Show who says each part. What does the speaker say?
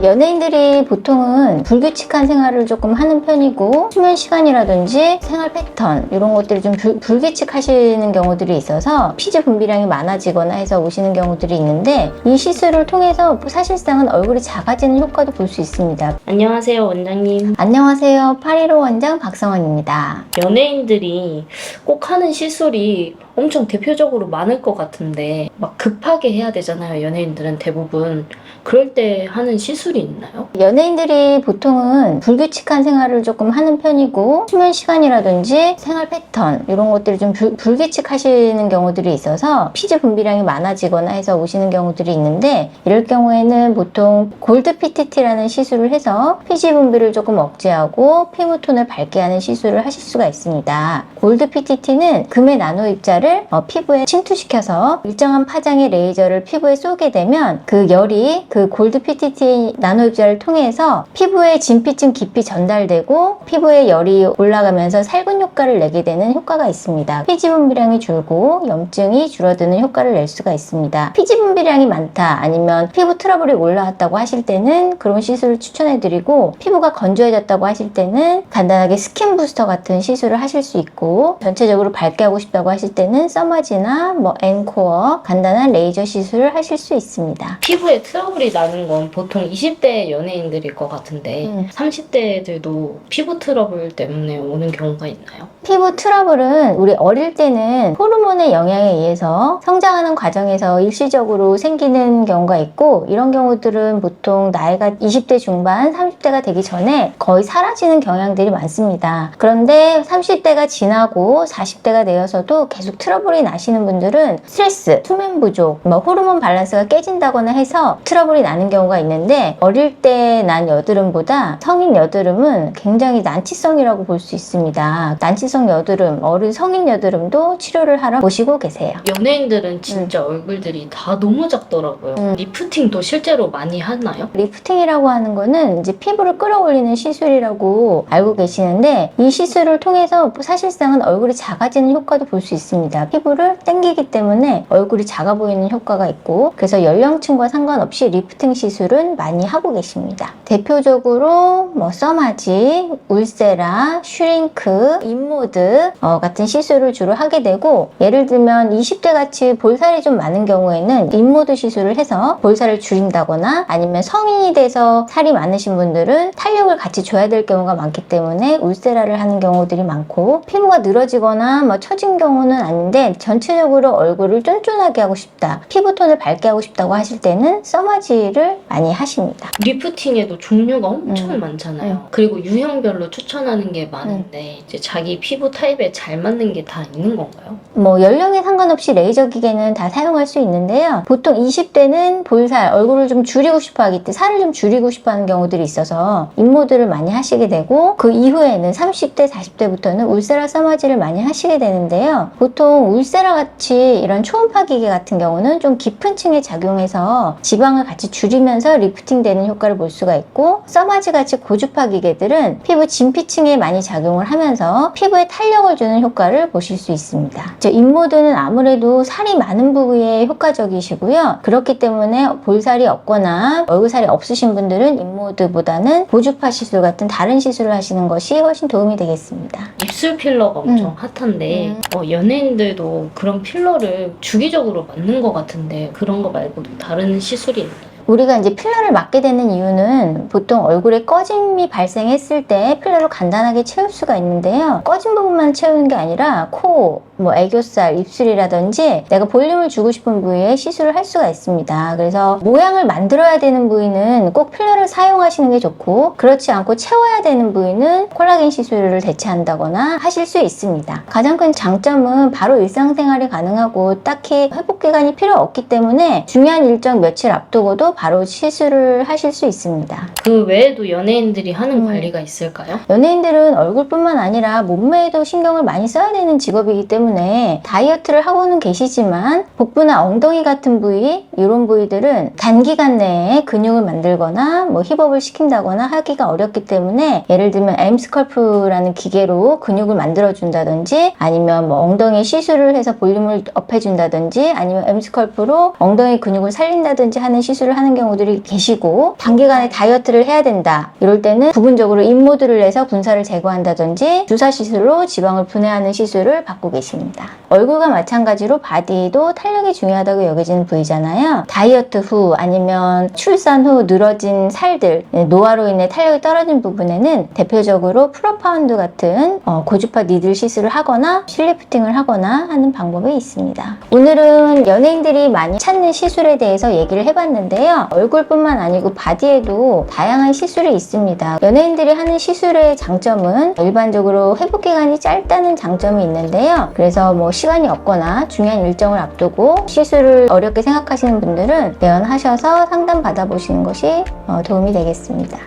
Speaker 1: 연예인들이 보통은 불규칙한 생활을 조금 하는 편이고 수면 시간이라든지 생활 패턴 이런 것들이 좀 불규칙하시는 경우들이 있어서 피지 분비량이 많아지거나 해서 오시는 경우들이 있는데 이 시술을 통해서 사실상은 얼굴이 작아지는 효과도 볼 수 있습니다.
Speaker 2: 안녕하세요, 원장님.
Speaker 1: 안녕하세요. 815 원장 박성원입니다.
Speaker 2: 연예인들이 꼭 하는 시술이 엄청 대표적으로 많을 것 같은데 막 급하게 해야 되잖아요, 연예인들은 대부분. 그럴 때 하는 시술이 있나요?
Speaker 1: 연예인들이 보통은 불규칙한 생활을 조금 하는 편이고 수면 시간이라든지 생활 패턴 이런 것들이 좀 불규칙하시는 경우들이 있어서 피지 분비량이 많아지거나 해서 오시는 경우들이 있는데 이럴 경우에는 보통 골드 PTT라는 시술을 해서 피지 분비를 조금 억제하고 피부톤을 밝게 하는 시술을 하실 수가 있습니다. 골드 PTT는 금의 나노 입자를 피부에 침투시켜서 일정한 파장의 레이저를 피부에 쏘게 되면 그 열이 그 골드 PTT 나노 입자를 통해서 피부에 진피층 깊이 전달되고 피부에 열이 올라가면서 살균 효과를 내게 되는 효과가 있습니다. 피지 분비량이 줄고 염증이 줄어드는 효과를 낼 수가 있습니다. 피지 분비량이 많다 아니면 피부 트러블이 올라왔다고 하실 때는 그런 시술을 추천해드리고 피부가 건조해졌다고 하실 때는 간단하게 스킨 부스터 같은 시술을 하실 수 있고 전체적으로 밝게 하고 싶다고 하실 때는 써마지나 엔코어 간단한 레이저 시술을 하실 수 있습니다.
Speaker 2: 피부에 트러블이 나는 건 보통 20대 연예인들일 것 같은데 30대들도 피부 트러블 때문에 오는 경우가 있나요?
Speaker 1: 피부 트러블은 우리 어릴 때는 호르몬의 영향에 의해서 성장하는 과정에서 일시적으로 생기는 경우가 있고 이런 경우들은 보통 나이가 20대 중반, 30대가 되기 전에 거의 사라지는 경향들이 많습니다. 그런데 30대가 지나고 40대가 되어서도 계속 트러블이 나시는 분들은 스트레스, 수면 부족, 호르몬 밸런스가 깨진다거나 해서 트러블이 나는 경우가 있는데 어릴 때 난 여드름보다 성인 여드름은 굉장히 난치성이라고 볼 수 있습니다. 난치성 여드름, 어른 성인 여드름도 치료를 하러 오시고 계세요.
Speaker 2: 연예인들은 진짜 얼굴들이 다 너무 작더라고요. 리프팅도 실제로 많이 하나요?
Speaker 1: 리프팅이라고 하는 거는 이제 피부를 끌어올리는 시술이라고 알고 계시는데 이 시술을 통해서 사실상은 얼굴이 작아지는 효과도 볼 수 있습니다. 피부를 당기기 때문에 얼굴이 작아 보이는 효과가 있고 그래서 연령층과 상관없이 리프팅 시술은 많이 하고 계십니다. 대표적으로 써마지, 울세라, 슈링크, 인모드 같은 시술을 주로 하게 되고 예를 들면 20대 같이 볼살이 좀 많은 경우에는 인모드 시술을 해서 볼살을 줄인다거나 아니면 성인이 돼서 살이 많으신 분들은 탄력을 같이 줘야 될 경우가 많기 때문에 울세라를 하는 경우들이 많고 피부가 늘어지거나 처진 경우는 아닌데 전체적으로 얼굴을 쫀쫀하게 하고 싶다, 피부톤을 밝게 하고 싶다고 하실 때는 써마지를 많이 하십니다.
Speaker 2: 리프팅에도 종류가 엄청 많잖아요. 그리고 유형별로 추천하는 게 많은데 이제 자기 피부 타입에 잘 맞는 게 다 있는 건가요?
Speaker 1: 연령에 상관없이 레이저 기계는 다 사용할 수 있는데요. 보통 20대는 볼살, 얼굴을 좀 줄이고 싶어 하기 때문에 살을 좀 줄이고 싶어 하는 경우들이 있어서 인모드를 많이 하시게 되고 그 이후에는 30대, 40대부터는 울세라 써마지를 많이 하시게 되는데요. 보통 울세라 같이 이런 초음파 기계 같은 경우는 좀 깊은 층에 작용해서 지방을 같이 줄이면서 리프팅 되는 효과를 볼 수가 있고 써마지 같이 고주파 기계들은 피부 진피층에 많이 작용을 하면서 피부에 탄력을 주는 효과를 보실 수 있습니다. 인모드는 아무래도 살이 많은 부위에 효과적이시고요. 그렇기 때문에 볼살이 없거나 얼굴살이 없으신 분들은 인모드보다는 고주파 시술 같은 다른 시술을 하시는 것이 훨씬 도움이 되겠습니다.
Speaker 2: 입술 필러가 엄청 핫한데 연예인들도 그런 필러를 주기적으로 맞는 것 같은데 그런 거 말고도 다른 시술이 있나요?
Speaker 1: 우리가 이제 필러를 맞게 되는 이유는 보통 얼굴에 꺼짐이 발생했을 때 필러를 간단하게 채울 수가 있는데요. 꺼진 부분만 채우는 게 아니라 코, 애교살, 입술이라든지 내가 볼륨을 주고 싶은 부위에 시술을 할 수가 있습니다. 그래서 모양을 만들어야 되는 부위는 꼭 필러를 사용하시는 게 좋고 그렇지 않고 채워야 되는 부위는 콜라겐 시술을 대체한다거나 하실 수 있습니다. 가장 큰 장점은 바로 일상생활이 가능하고 딱히 회복 기간이 필요 없기 때문에 중요한 일정 며칠 앞두고도 바로 시술을 하실 수 있습니다.
Speaker 2: 그 외에도 연예인들이 하는 관리가 있을까요?
Speaker 1: 연예인들은 얼굴뿐만 아니라 몸매에도 신경을 많이 써야 되는 직업이기 때문에 다이어트를 하고는 계시지만 복부나 엉덩이 같은 부위, 이런 부위들은 단기간 내에 근육을 만들거나 힙업을 시킨다거나 하기가 어렵기 때문에 예를 들면 엠스컬프라는 기계로 근육을 만들어준다든지 아니면 엉덩이 시술을 해서 볼륨을 업해준다든지 아니면 엠스컬프로 엉덩이 근육을 살린다든지 하는 시술을 하는 하는 경우들이 계시고 단기간에 다이어트를 해야 된다. 이럴 때는 부분적으로 입모드를 내서 군살을 제거한다든지 주사 시술로 지방을 분해하는 시술을 받고 계십니다. 얼굴과 마찬가지로 바디도 탄력이 중요하다고 여겨지는 부위잖아요. 다이어트 후 아니면 출산 후 늘어진 살들, 노화로 인해 탄력이 떨어진 부분에는 대표적으로 프로파운드 같은 고주파 니들 시술을 하거나 실리프팅을 하거나 하는 방법이 있습니다. 오늘은 연예인들이 많이 찾는 시술에 대해서 얘기를 해봤는데요. 얼굴뿐만 아니고 바디에도 다양한 시술이 있습니다. 연예인들이 하는 시술의 장점은 일반적으로 회복기간이 짧다는 장점이 있는데요. 그래서 뭐 시간이 없거나 중요한 일정을 앞두고 시술을 어렵게 생각하시는 분들은 내원하셔서 상담 받아보시는 것이 도움이 되겠습니다.